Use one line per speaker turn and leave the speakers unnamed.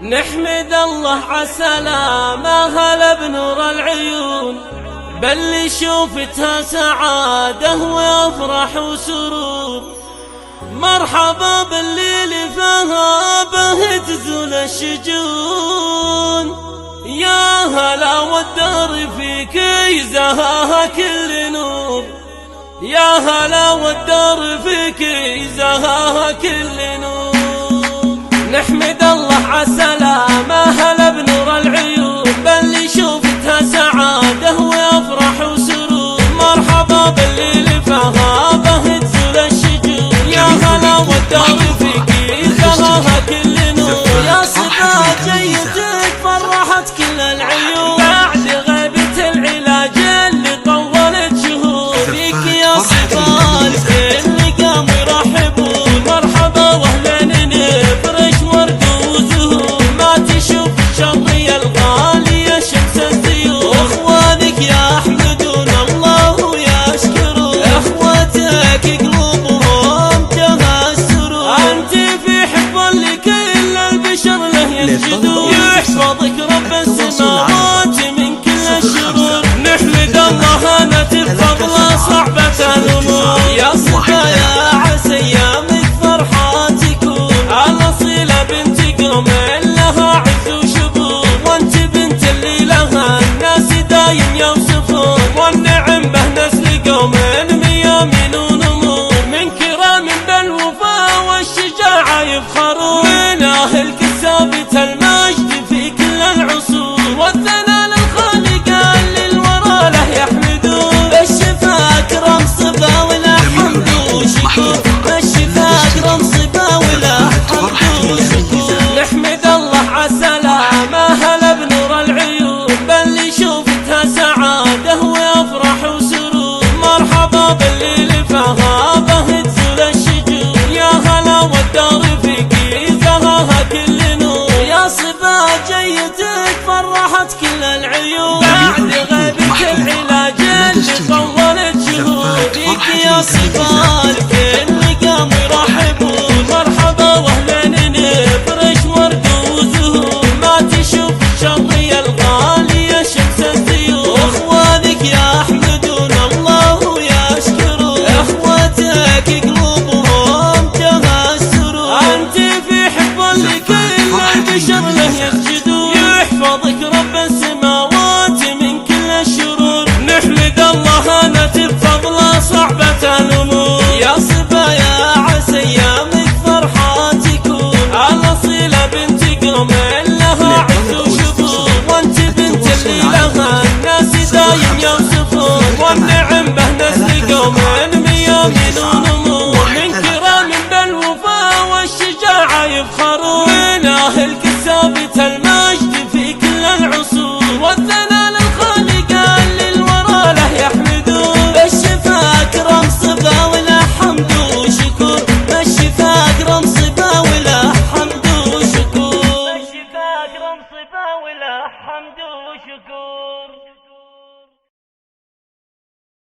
نحمد الله عالسلامة هلا بنور العيون، بل شوفتها سعادة وافرح وسرور. مرحبا بالليل فيها به تزول الشجون، يا هلا والدار فيك يزهاها كل نور، يا هلا والدار فيك يزهاها كل نور. نحمد الله عالسلامة هلا بنور العيون، بل شوفتها سعادة وافرح وسرور. مرحبا بالليل فيها به تزول الشجون، يا هلا والدار فيك يزهاها كل نور. يا صبا جيتك فرحت كل العيون، بعد غيبة العلاج اللي طولت شهور. فيك يا صبا الكل قام يرحبون، مرحبا واهلا نفرش ورد وزهور. ما تشوف الشرية الغالية شمس الزيور، اخوانك يحمدون الله ويشكرون، اخواتك قلوبهم جها السرور. انت في حب لكل البشر له يسجدون، يحفظك رب السماوات من كل الشرور. نحمد الله انا تفضل صعبة الامور، يا صبا يا عسى ايامك فرحة تكون. الاصيلة بنت قوم لها عز وشبور، وانت بنت اللي لها الناس دايم يوصفون. والنعم به نسل قوم ميامين ونمور، من كرام بالوفا والشجاعة يفخرون. من اهلك ثابت المجد في كل العصور، والثناء للخالق اللي الورى له يحمدون. الشفا اكرم صبا ولا حمد وشكور، الشفا اكرم صبا ولا حمد وشكور. نحمد الله عالسلامة هلا بنور العيون، بل شوفتها سعادة وافرح وسرور. مرحبا بالليل فيها به تزول الشجون، يا هلا والدار فيك يزهاها كل نور. يا صبا جيتك فرحت كل العيون، بعد غيبة العلاج اللي طولت شهور. فيك يا صبا